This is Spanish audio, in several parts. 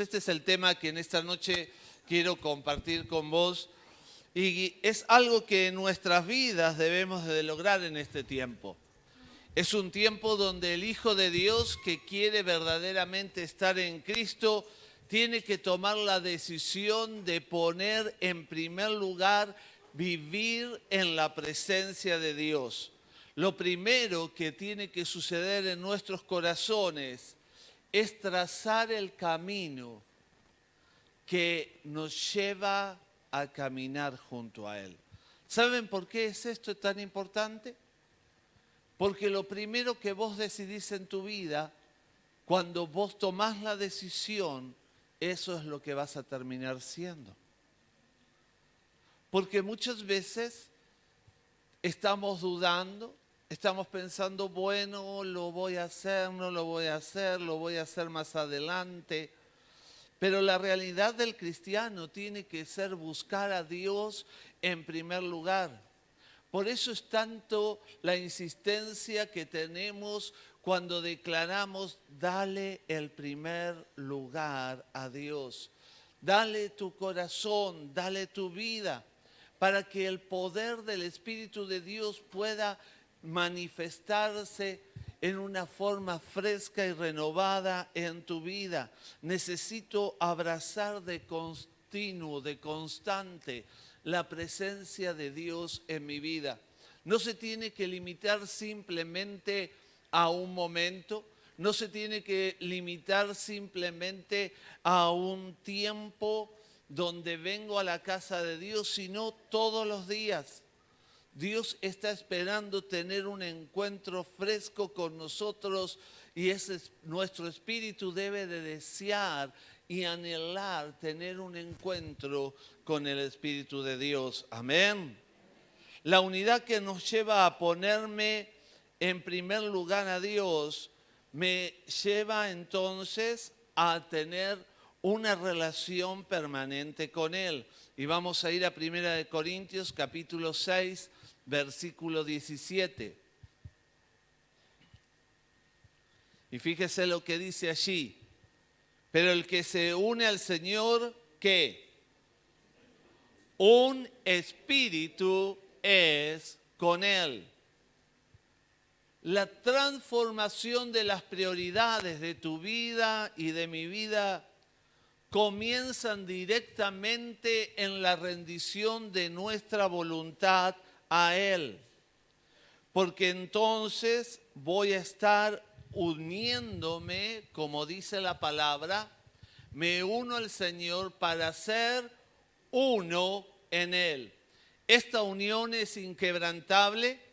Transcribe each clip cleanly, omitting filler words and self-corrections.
Este es el tema que en esta noche quiero compartir con vos y es algo que en nuestras vidas debemos de lograr en este tiempo. Es un tiempo donde el Hijo de Dios que quiere verdaderamente estar en Cristo tiene que tomar la decisión de poner en primer lugar vivir en la presencia de Dios. Lo primero que tiene que suceder en nuestros corazones es trazar el camino que nos lleva a caminar junto a Él. ¿Saben por qué es esto tan importante? Porque lo primero que vos decidís en tu vida, cuando vos tomás la decisión, eso es lo que vas a terminar siendo. Porque muchas veces estamos dudando, estamos pensando, bueno, lo voy a hacer, no lo voy a hacer, lo voy a hacer más adelante. Pero la realidad del cristiano tiene que ser buscar a Dios en primer lugar. Por eso es tanto la insistencia que tenemos cuando declaramos, dale el primer lugar a Dios. Dale tu corazón, dale tu vida, para que el poder del Espíritu de Dios pueda manifestarse en una forma fresca y renovada en tu vida. Necesito abrazar de continuo, de constante, la presencia de Dios en mi vida. No se tiene que limitar simplemente a un momento, no se tiene que limitar simplemente a un tiempo donde vengo a la casa de Dios, sino todos los días. Dios está esperando tener un encuentro fresco con nosotros y nuestro espíritu debe de desear y anhelar tener un encuentro con el Espíritu de Dios. Amén. La unidad que nos lleva a ponerme en primer lugar a Dios me lleva entonces a tener una relación permanente con Él. Y vamos a ir a 1 Corintios capítulo 6, versículo 17. Y fíjese lo que dice allí. Pero el que se une al Señor, ¿qué? Un espíritu es con Él. La transformación de las prioridades de tu vida y de mi vida comienzan directamente en la rendición de nuestra voluntad a Él. Porque entonces voy a estar uniéndome, como dice la palabra, me uno al Señor para ser uno en Él. Esta unión es inquebrantable,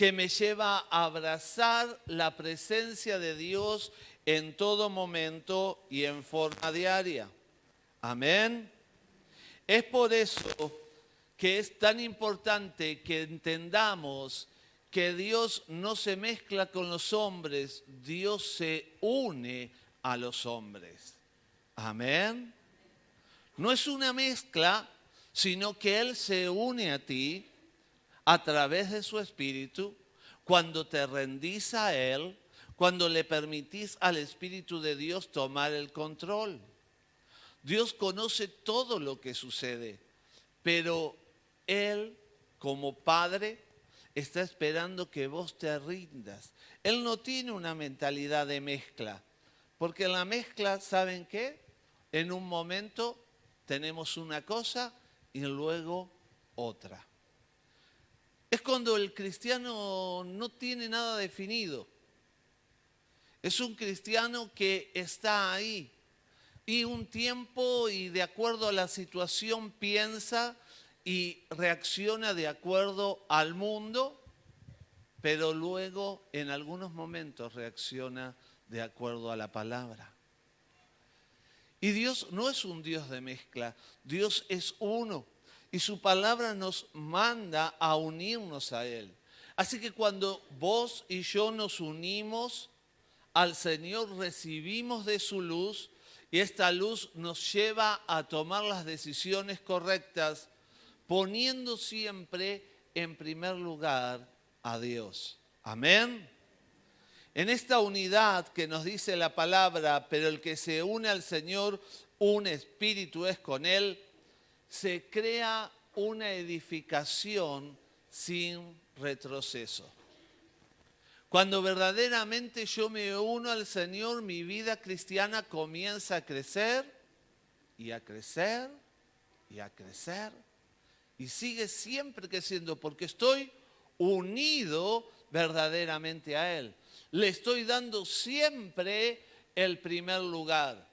que me lleva a abrazar la presencia de Dios en todo momento y en forma diaria. Amén. Es por eso que es tan importante que entendamos que Dios no se mezcla con los hombres, Dios se une a los hombres. Amén. No es una mezcla, sino que Él se une a ti a través de su Espíritu cuando te rendís a Él, cuando le permitís al Espíritu de Dios tomar el control. Dios conoce todo lo que sucede, pero Él, como Padre, está esperando que vos te rindas. Él no tiene una mentalidad de mezcla, porque en la mezcla, ¿saben qué? En un momento tenemos una cosa y luego otra. Es cuando el cristiano no tiene nada definido. Es un cristiano que está ahí y un tiempo y de acuerdo a la situación piensa y reacciona de acuerdo al mundo, pero luego en algunos momentos reacciona de acuerdo a la palabra. Y Dios no es un Dios de mezcla, Dios es uno y su palabra nos manda a unirnos a Él. Así que cuando vos y yo nos unimos al Señor, recibimos de su luz y esta luz nos lleva a tomar las decisiones correctas, poniendo siempre en primer lugar a Dios. Amén. En esta unidad que nos dice la palabra, pero el que se une al Señor, un espíritu es con Él, se crea una edificación sin retroceso. Cuando verdaderamente yo me uno al Señor, mi vida cristiana comienza a crecer y a crecer y a crecer. Y sigue siempre creciendo porque estoy unido verdaderamente a Él. Le estoy dando siempre el primer lugar.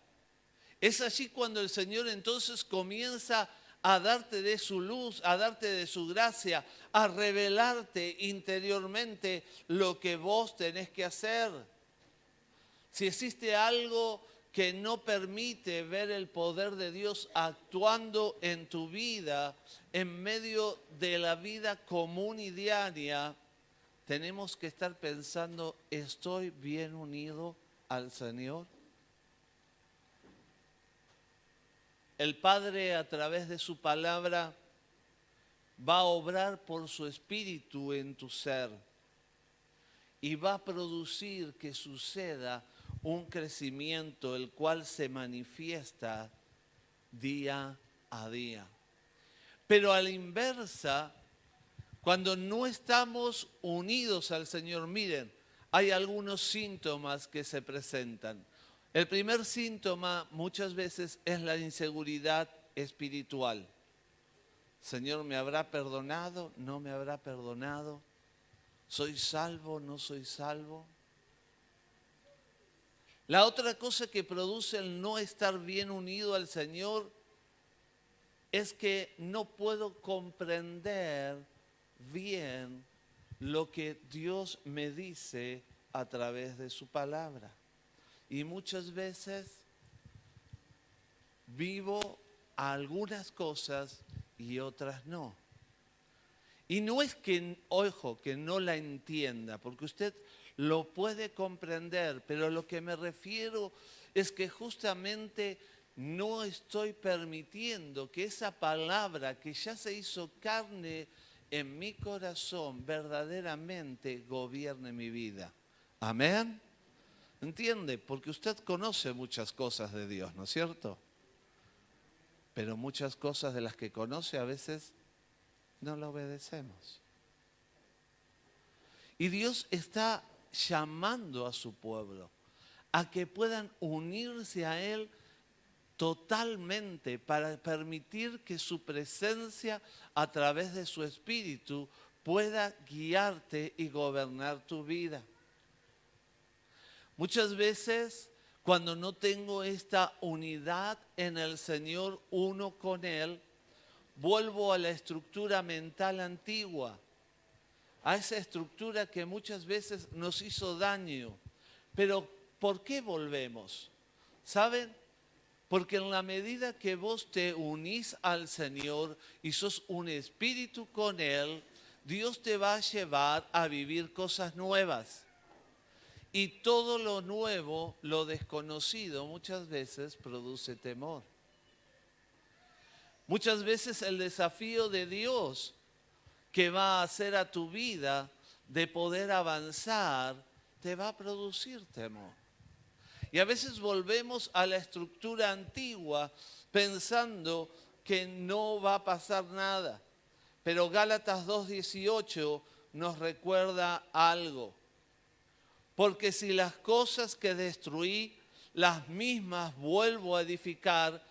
Es allí cuando el Señor entonces comienza a darte de su luz, a darte de su gracia, a revelarte interiormente lo que vos tenés que hacer. Si existe algo que no permite ver el poder de Dios actuando en tu vida, en medio de la vida común y diaria, tenemos que estar pensando, ¿estoy bien unido al Señor? El Padre, a través de su palabra, va a obrar por su espíritu en tu ser y va a producir que suceda un crecimiento el cual se manifiesta día a día. Pero a la inversa, cuando no estamos unidos al Señor, miren, hay algunos síntomas que se presentan. El primer síntoma muchas veces es la inseguridad espiritual. Señor, ¿me habrá perdonado? ¿No me habrá perdonado? ¿Soy salvo? ¿No soy salvo? La otra cosa que produce el no estar bien unido al Señor es que no puedo comprender bien lo que Dios me dice a través de su palabra. Y muchas veces vivo algunas cosas y otras no. Y no es que, ojo, que no la entienda, porque usted lo puede comprender, pero lo que me refiero es que justamente no estoy permitiendo que esa palabra que ya se hizo carne en mi corazón verdaderamente gobierne mi vida. Amén. ¿Entiende? Porque usted conoce muchas cosas de Dios, ¿no es cierto? Pero muchas cosas de las que conoce a veces no la obedecemos. Y Dios está llamando a su pueblo a que puedan unirse a Él totalmente para permitir que su presencia a través de su espíritu pueda guiarte y gobernar tu vida. Muchas veces, cuando no tengo esta unidad en el Señor, uno con Él, vuelvo a la estructura mental antigua, a esa estructura que muchas veces nos hizo daño. Pero, ¿por qué volvemos? ¿Saben? Porque en la medida que vos te unís al Señor y sos un espíritu con Él, Dios te va a llevar a vivir cosas nuevas. Y todo lo nuevo, lo desconocido, muchas veces produce temor. Muchas veces el desafío de Dios que va a hacer a tu vida de poder avanzar, te va a producir temor. Y a veces volvemos a la estructura antigua pensando que no va a pasar nada. Pero Gálatas 2:18 nos recuerda algo. Porque si las cosas que destruí, las mismas vuelvo a edificar,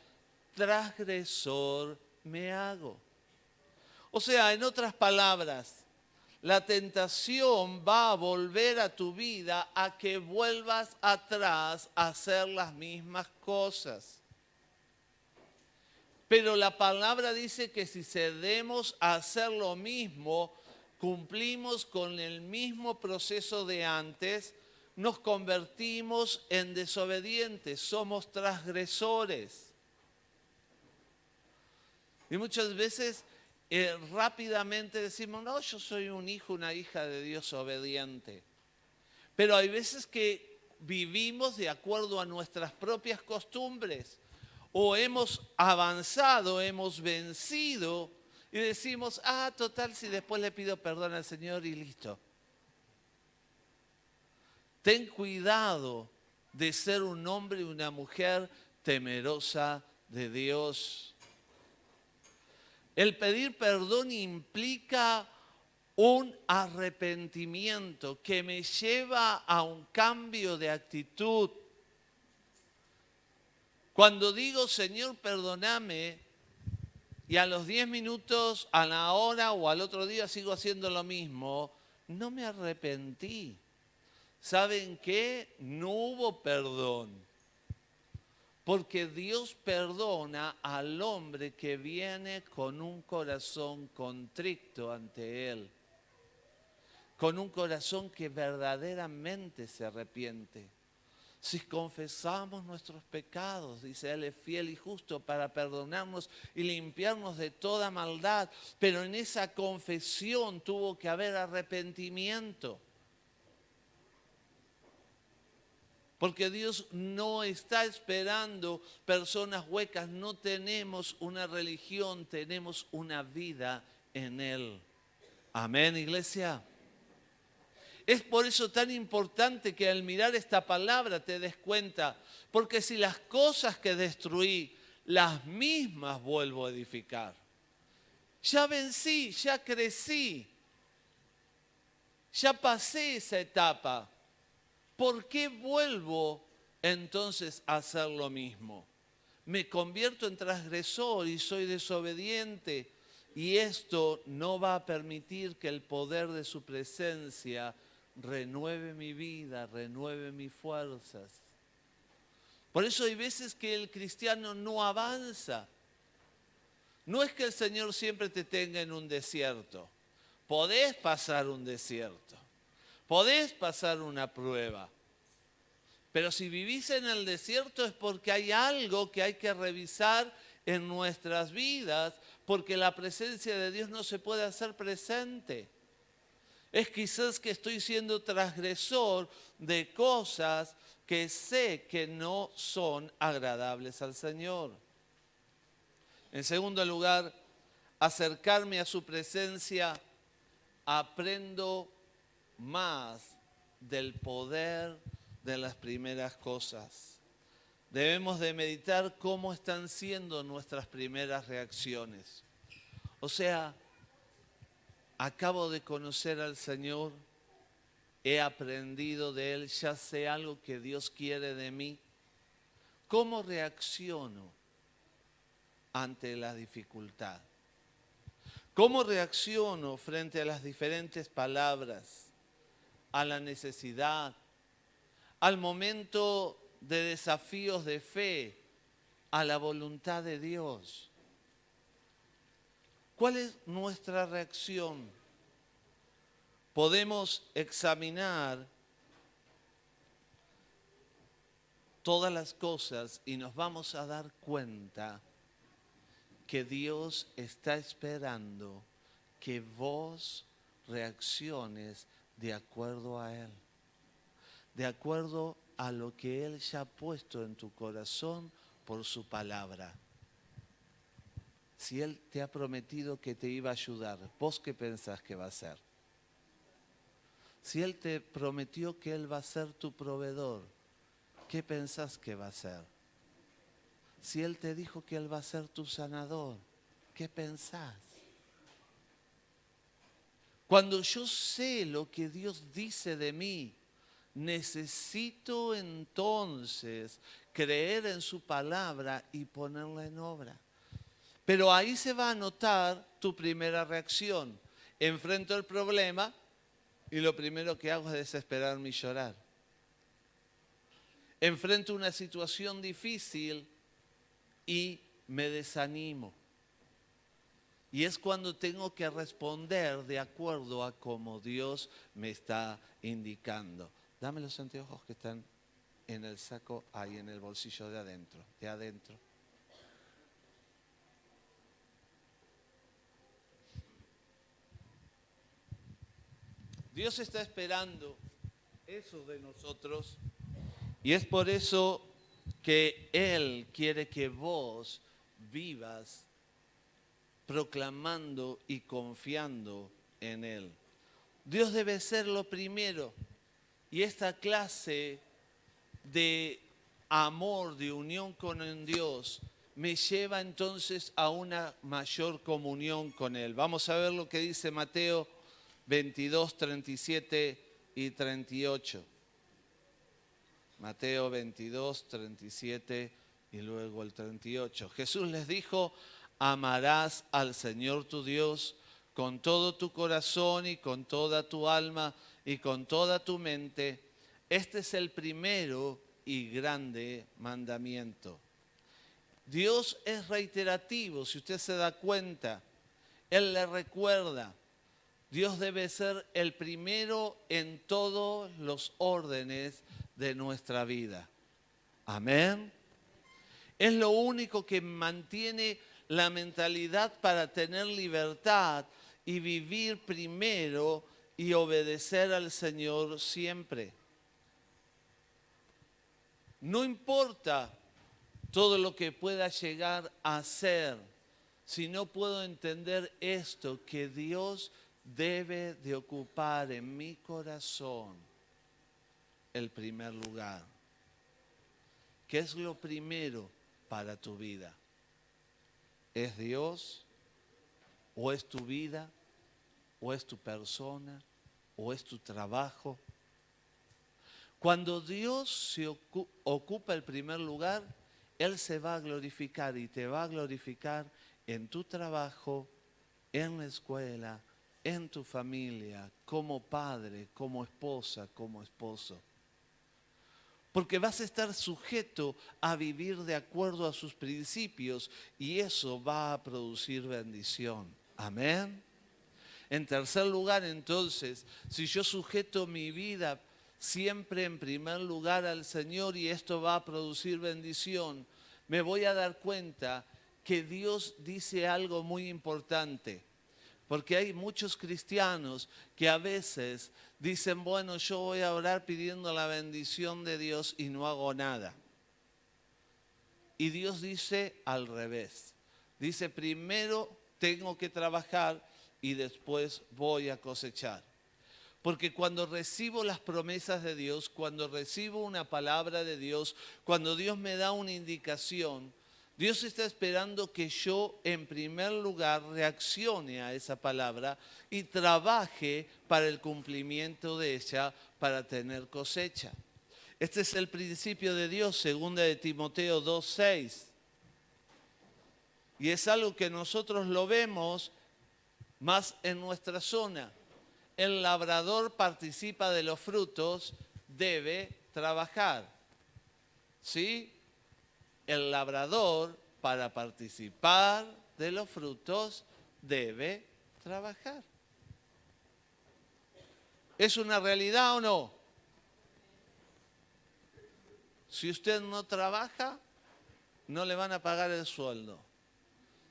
transgresor me hago. O sea, en otras palabras, la tentación va a volver a tu vida a que vuelvas atrás a hacer las mismas cosas. Pero la palabra dice que si cedemos a hacer lo mismo, cumplimos con el mismo proceso de antes, nos convertimos en desobedientes, somos transgresores. Y muchas veces rápidamente decimos, no, yo soy un hijo, una hija de Dios obediente. Pero hay veces que vivimos de acuerdo a nuestras propias costumbres o hemos avanzado, hemos vencido y decimos, total, si después le pido perdón al Señor y listo. Ten cuidado de ser un hombre y una mujer temerosa de Dios. El pedir perdón implica un arrepentimiento que me lleva a un cambio de actitud. Cuando digo, Señor, perdóname, y a los 10 minutos, a la hora o al otro día sigo haciendo lo mismo, no me arrepentí. ¿Saben qué? No hubo perdón. Porque Dios perdona al hombre que viene con un corazón contrito ante Él. Con un corazón que verdaderamente se arrepiente. Si confesamos nuestros pecados, dice Él es fiel y justo para perdonarnos y limpiarnos de toda maldad. Pero en esa confesión tuvo que haber arrepentimiento. Porque Dios no está esperando personas huecas. No tenemos una religión, tenemos una vida en Él. Amén, iglesia. Es por eso tan importante que al mirar esta palabra te des cuenta, porque si las cosas que destruí, las mismas vuelvo a edificar. Ya vencí, ya crecí, ya pasé esa etapa. ¿Por qué vuelvo entonces a hacer lo mismo? Me convierto en transgresor y soy desobediente, y esto no va a permitir que el poder de su presencia renueve mi vida, renueve mis fuerzas. Por eso hay veces que el cristiano no avanza. No es que el Señor siempre te tenga en un desierto. Podés pasar un desierto. Podés pasar una prueba. Pero si vivís en el desierto es porque hay algo que hay que revisar en nuestras vidas, porque la presencia de Dios no se puede hacer presente. Es quizás que estoy siendo transgresor de cosas que sé que no son agradables al Señor. En segundo lugar, acercarme a su presencia, aprendo más del poder de las primeras cosas. Debemos de meditar cómo están siendo nuestras primeras reacciones. O sea, acabo de conocer al Señor, he aprendido de Él, ya sé algo que Dios quiere de mí. ¿Cómo reacciono ante la dificultad? ¿Cómo reacciono frente a las diferentes palabras, a la necesidad, al momento de desafíos de fe, a la voluntad de Dios? ¿Cuál es nuestra reacción? Podemos examinar todas las cosas y nos vamos a dar cuenta que Dios está esperando que vos reacciones de acuerdo a Él, de acuerdo a lo que Él ya ha puesto en tu corazón por su palabra. Si Él te ha prometido que te iba a ayudar, ¿vos qué pensás que va a hacer? Si Él te prometió que Él va a ser tu proveedor, ¿qué pensás que va a hacer? Si Él te dijo que Él va a ser tu sanador, ¿qué pensás? Cuando yo sé lo que Dios dice de mí, necesito entonces creer en su palabra y ponerla en obra. Pero ahí se va a notar tu primera reacción. Enfrento el problema y lo primero que hago es desesperarme y llorar. Enfrento una situación difícil y me desanimo. Y es cuando tengo que responder de acuerdo a como Dios me está indicando. Dame los anteojos que están en el saco, ahí en el bolsillo de adentro, de adentro. Dios está esperando eso de nosotros y es por eso que Él quiere que vos vivas proclamando y confiando en Él. Dios debe ser lo primero. Y esta clase de amor, de unión con Dios, me lleva entonces a una mayor comunión con Él. Vamos a ver lo que dice Mateo 22, 37 y 38. Mateo 22, 37 y luego el 38. Jesús les dijo: amarás al Señor tu Dios con todo tu corazón y con toda tu alma y con toda tu mente. Este es el primero y grande mandamiento. Dios es reiterativo, si usted se da cuenta. Él le recuerda. Dios debe ser el primero en todos los órdenes de nuestra vida. Amén. Es lo único que mantiene la mentalidad para tener libertad y vivir primero y obedecer al Señor siempre. No importa todo lo que pueda llegar a ser, si no puedo entender esto, que Dios debe de ocupar en mi corazón el primer lugar. ¿Qué es lo primero para tu vida? ¿Es Dios? ¿O es tu vida? ¿O es tu persona? ¿O es tu trabajo? Cuando Dios se ocupa el primer lugar, Él se va a glorificar y te va a glorificar en tu trabajo, en la escuela, en tu familia, como padre, como esposa, como esposo. Porque vas a estar sujeto a vivir de acuerdo a sus principios y eso va a producir bendición. Amén. En tercer lugar, entonces, si yo sujeto mi vida siempre en primer lugar al Señor y esto va a producir bendición, me voy a dar cuenta que Dios dice algo muy importante. Porque hay muchos cristianos que a veces dicen, bueno, yo voy a orar pidiendo la bendición de Dios y no hago nada. Y Dios dice al revés. Dice, primero tengo que trabajar y después voy a cosechar. Porque cuando recibo las promesas de Dios, cuando recibo una palabra de Dios, cuando Dios me da una indicación, Dios está esperando que yo en primer lugar reaccione a esa palabra y trabaje para el cumplimiento de ella para tener cosecha. Este es el principio de Dios, segunda de Timoteo 2:6. Y es algo que nosotros lo vemos más en nuestra zona. El labrador participa de los frutos, debe trabajar. ¿Sí? El labrador, para participar de los frutos, debe trabajar. ¿Es una realidad o no? Si usted no trabaja, no le van a pagar el sueldo.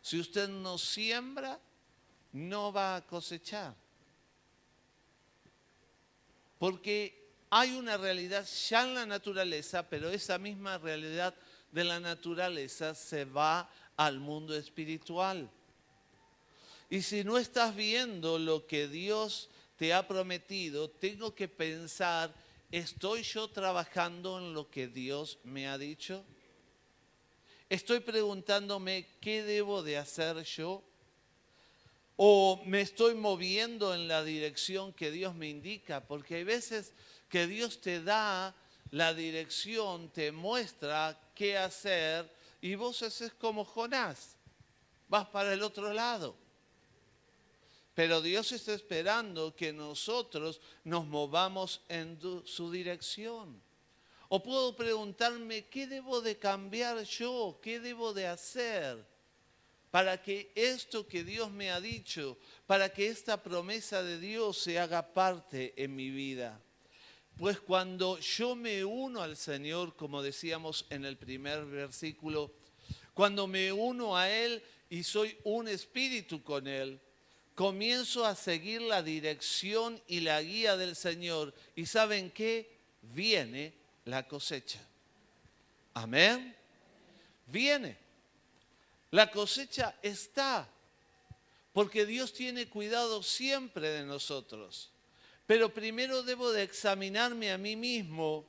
Si usted no siembra, no va a cosechar. Porque hay una realidad ya en la naturaleza, pero esa misma realidad de la naturaleza se va al mundo espiritual. Y si no estás viendo lo que Dios te ha prometido, tengo que pensar, ¿estoy yo trabajando en lo que Dios me ha dicho? ¿Estoy preguntándome qué debo de hacer yo? ¿O me estoy moviendo en la dirección que Dios me indica? Porque hay veces que Dios te da la dirección, te muestra qué hacer y vos haces como Jonás, vas para el otro lado. Pero Dios está esperando que nosotros nos movamos en su dirección. O puedo preguntarme, ¿qué debo de cambiar yo? ¿Qué debo de hacer para que esto que Dios me ha dicho, para que esta promesa de Dios se haga parte en mi vida? Pues cuando yo me uno al Señor, como decíamos en el primer versículo, cuando me uno a Él y soy un espíritu con Él, comienzo a seguir la dirección y la guía del Señor. ¿Y saben qué? Viene la cosecha. Amén. Viene. La cosecha está, porque Dios tiene cuidado siempre de nosotros. Pero primero debo de examinarme a mí mismo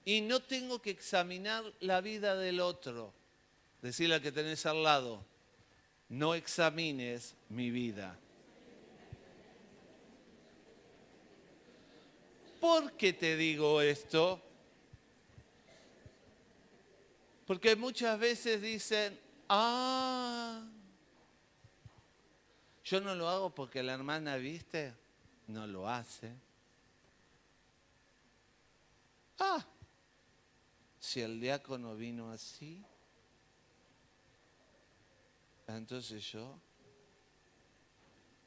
y no tengo que examinar la vida del otro. Decirle al que tenés al lado, no examines mi vida. ¿Por qué te digo esto? Porque muchas veces dicen, yo no lo hago porque la hermana, ¿viste? No lo hace. Si el diácono vino así, entonces yo.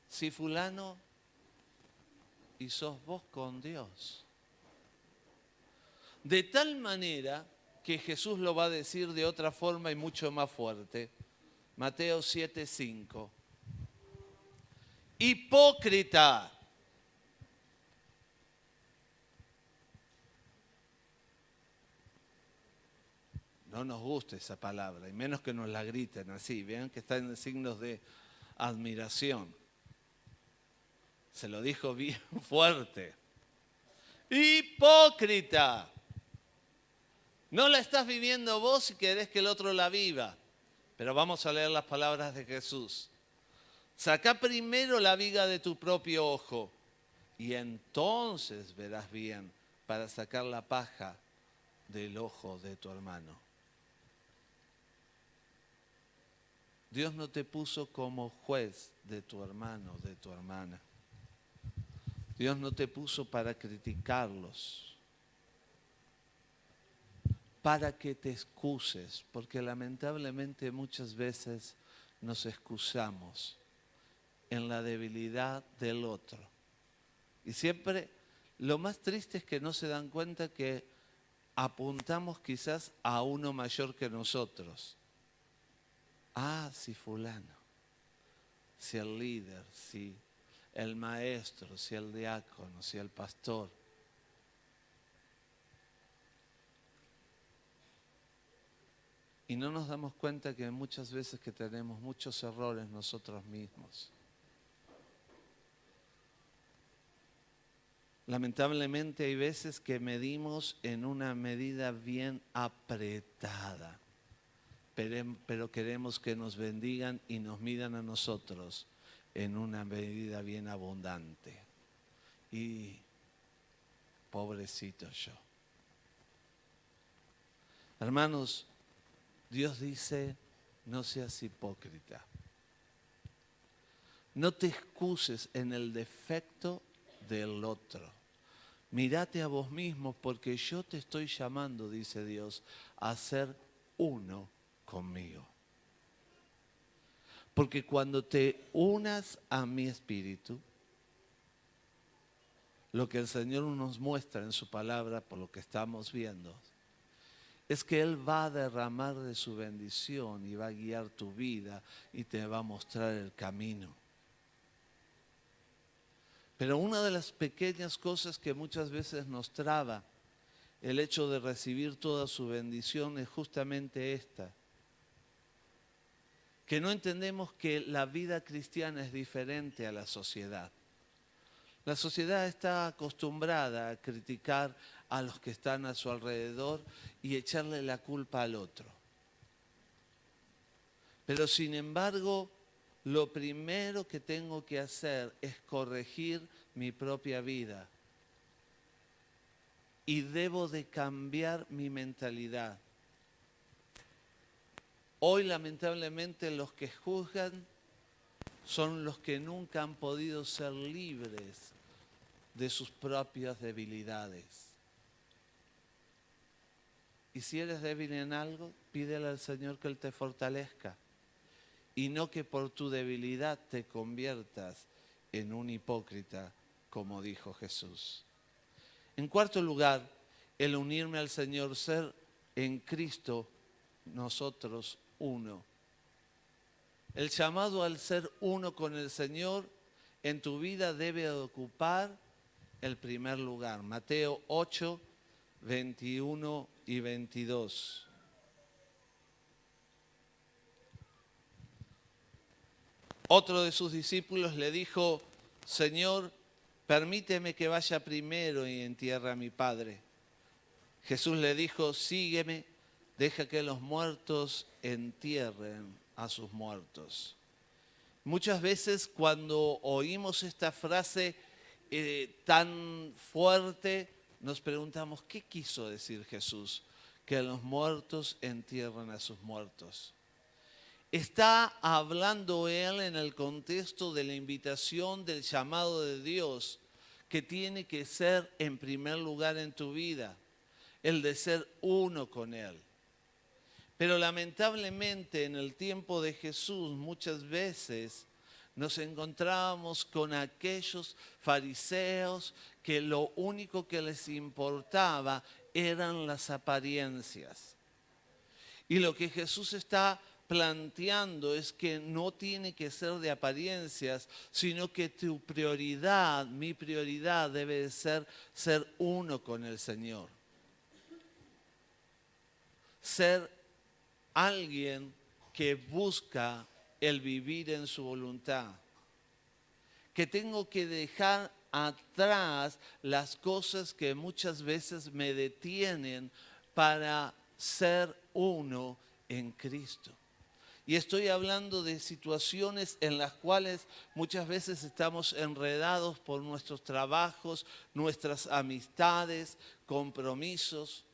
Si fulano, y sos vos con Dios. De tal manera que Jesús lo va a decir de otra forma y mucho más fuerte. Mateo 7:5. Hipócrita. No nos gusta esa palabra, y menos que nos la griten así. Vean que está en signos de admiración. Se lo dijo bien fuerte. Hipócrita. No la estás viviendo vos y querés que el otro la viva. Pero vamos a leer las palabras de Jesús. Sacá primero la viga de tu propio ojo y entonces verás bien para sacar la paja del ojo de tu hermano. Dios no te puso como juez de tu hermano, de tu hermana. Dios no te puso para criticarlos, para que te excuses, porque lamentablemente muchas veces nos excusamos en la debilidad del otro. Y siempre lo más triste es que no se dan cuenta que apuntamos quizás a uno mayor que nosotros. Si fulano, si el líder, si el maestro, si el diácono, si el pastor. Y no nos damos cuenta que muchas veces que tenemos muchos errores nosotros mismos. Lamentablemente hay veces que medimos en una medida bien apretada, pero queremos que nos bendigan y nos midan a nosotros en una medida bien abundante. Y pobrecito yo. Hermanos, Dios dice, no seas hipócrita. No te excuses en el defecto del otro. Mírate a vos mismo porque yo te estoy llamando, dice Dios, a ser uno conmigo. Porque cuando te unas a mi espíritu, lo que el Señor nos muestra en su palabra, por lo que estamos viendo, es que Él va a derramar de su bendición y va a guiar tu vida y te va a mostrar el camino. Pero una de las pequeñas cosas que muchas veces nos traba el hecho de recibir toda su bendición es justamente esta. Que no entendemos que la vida cristiana es diferente a la sociedad. La sociedad está acostumbrada a criticar a los que están a su alrededor y echarle la culpa al otro. Pero sin embargo, lo primero que tengo que hacer es corregir mi propia vida. Y debo de cambiar mi mentalidad. Hoy lamentablemente los que juzgan son los que nunca han podido ser libres de sus propias debilidades. Y si eres débil en algo, pídele al Señor que Él te fortalezca. Y no que por tu debilidad te conviertas en un hipócrita, como dijo Jesús. En cuarto lugar, el unirme al Señor, ser en Cristo nosotros uno. El llamado al ser uno con el Señor en tu vida debe ocupar el primer lugar. Mateo 8, 21 y 22. Otro de sus discípulos le dijo, Señor, permíteme que vaya primero y entierre a mi padre. Jesús le dijo, sígueme, deja que los muertos entierren a sus muertos. Muchas veces cuando oímos esta frase tan fuerte, nos preguntamos, ¿qué quiso decir Jesús? Que los muertos entierren a sus muertos. Está hablando él en el contexto de la invitación, del llamado de Dios, que tiene que ser en primer lugar en tu vida, el de ser uno con Él. Pero lamentablemente en el tiempo de Jesús muchas veces nos encontrábamos con aquellos fariseos que lo único que les importaba eran las apariencias. Y lo que Jesús está planteando es que no tiene que ser de apariencias, sino que tu prioridad, mi prioridad debe ser uno con el Señor. Ser alguien que busca el vivir en su voluntad. Que tengo que dejar atrás las cosas que muchas veces me detienen para ser uno en Cristo. Y estoy hablando de situaciones en las cuales muchas veces estamos enredados por nuestros trabajos, nuestras amistades, compromisos.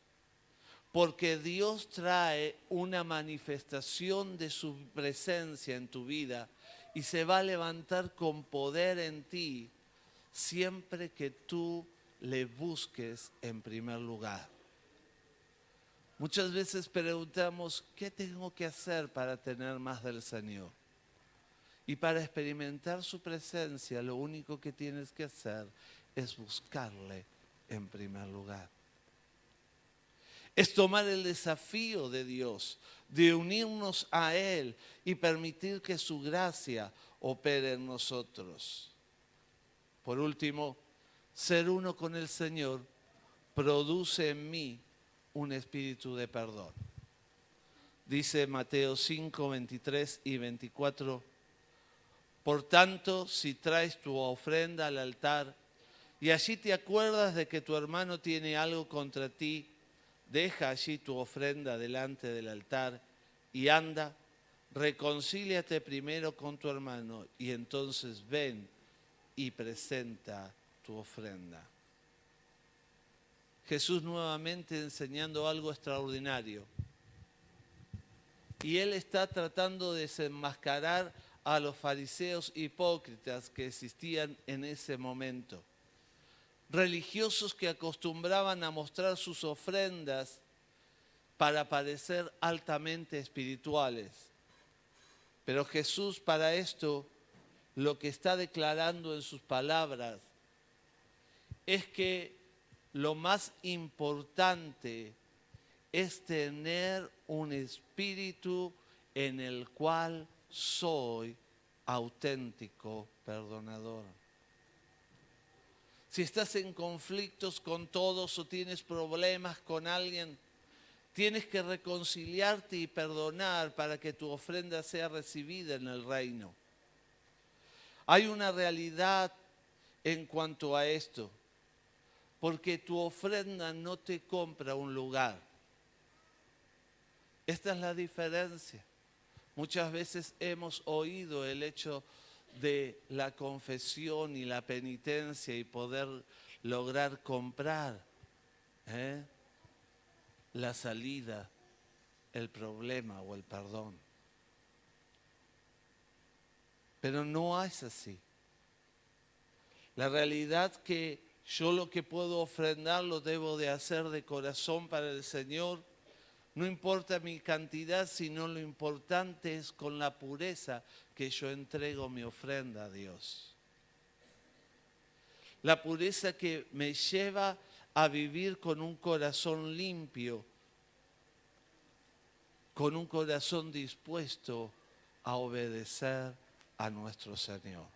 Porque Dios trae una manifestación de su presencia en tu vida y se va a levantar con poder en ti siempre que tú le busques en primer lugar. Muchas veces preguntamos, ¿qué tengo que hacer para tener más del Señor? Y para experimentar su presencia, lo único que tienes que hacer es buscarle en primer lugar. Es tomar el desafío de Dios, de unirnos a Él y permitir que su gracia opere en nosotros. Por último, ser uno con el Señor produce en mí un espíritu de perdón. Dice Mateo 5, 23 y 24, por tanto, si traes tu ofrenda al altar y allí te acuerdas de que tu hermano tiene algo contra ti, deja allí tu ofrenda delante del altar y anda, reconcíliate primero con tu hermano y entonces ven y presenta tu ofrenda. Jesús nuevamente enseñando algo extraordinario. Y Él está tratando de desenmascarar a los fariseos hipócritas que existían en ese momento. Religiosos que acostumbraban a mostrar sus ofrendas para parecer altamente espirituales. Pero Jesús para esto lo que está declarando en sus palabras es que lo más importante es tener un espíritu en el cual soy auténtico perdonador. Si estás en conflictos con todos o tienes problemas con alguien, tienes que reconciliarte y perdonar para que tu ofrenda sea recibida en el reino. Hay una realidad en cuanto a esto, porque tu ofrenda no te compra un lugar. Esta es la diferencia. Muchas veces hemos oído el hecho de la confesión y la penitencia y poder lograr comprar la salida, el problema o el perdón. Pero no es así. La realidad que yo lo que puedo ofrendar lo debo de hacer de corazón para el Señor. No importa mi cantidad, sino lo importante es con la pureza que yo entrego mi ofrenda a Dios. La pureza que me lleva a vivir con un corazón limpio, con un corazón dispuesto a obedecer a nuestro Señor.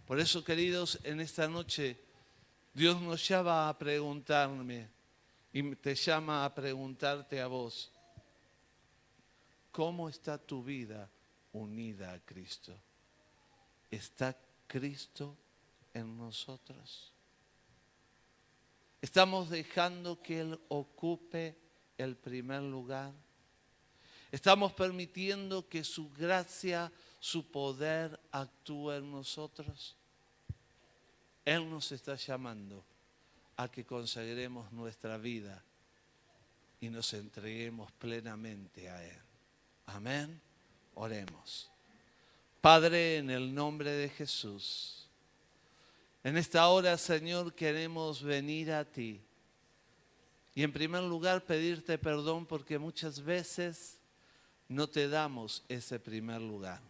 Por eso, queridos, en esta noche Dios nos llama a preguntarme y te llama a preguntarte a vos, ¿cómo está tu vida unida a Cristo? ¿Está Cristo en nosotros. Estamos dejando que Él ocupe el primer lugar. Estamos permitiendo que su gracia, su poder actúe en nosotros. Él nos está llamando a que consagremos nuestra vida y nos entreguemos plenamente a Él. Amén. Oremos. Padre, en el nombre de Jesús, en esta hora, Señor, queremos venir a ti. Y en primer lugar pedirte perdón porque muchas veces no te damos ese primer lugar.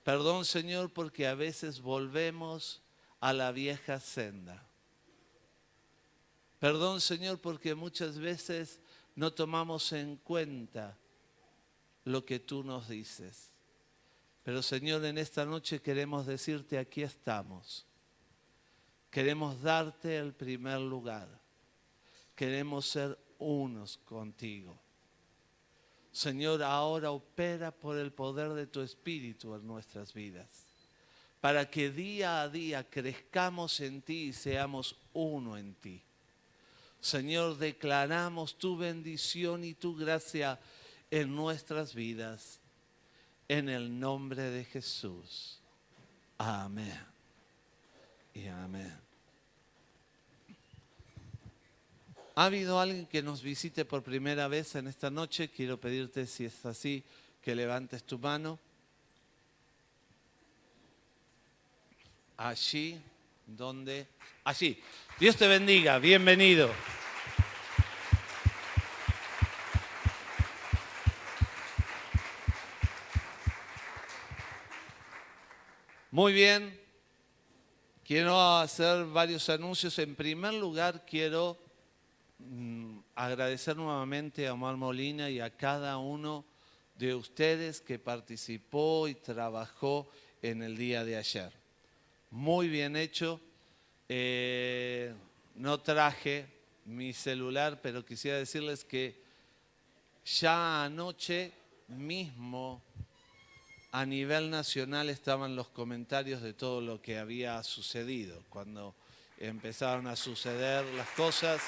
Perdón, Señor, porque a veces volvemos a la vieja senda. Perdón, Señor, porque muchas veces no tomamos en cuenta lo que tú nos dices. Pero, Señor, en esta noche queremos decirte, aquí estamos. Queremos darte el primer lugar. Queremos ser unos contigo. Señor, ahora opera por el poder de tu Espíritu en nuestras vidas, para que día a día crezcamos en ti y seamos uno en ti. Señor, declaramos tu bendición y tu gracia en nuestras vidas, en el nombre de Jesús. Amén y amén. ¿Ha habido alguien que nos visite por primera vez en esta noche? Quiero pedirte, si es así, que levantes tu mano. Allí, ¿dónde? Allí. Dios te bendiga, bienvenido. Muy bien. Quiero hacer varios anuncios. En primer lugar, quiero agradecer nuevamente a Omar Molina y a cada uno de ustedes que participó y trabajó en el día de ayer. Muy bien hecho. No traje mi celular, pero quisiera decirles que ya anoche mismo a nivel nacional estaban los comentarios de todo lo que había sucedido. Cuando empezaron a suceder las cosas,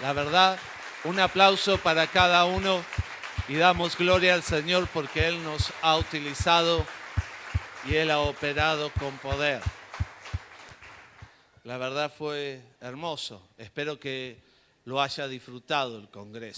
la verdad, un aplauso para cada uno y damos gloria al Señor porque Él nos ha utilizado y Él ha operado con poder. La verdad fue hermoso. Espero que lo haya disfrutado el Congreso.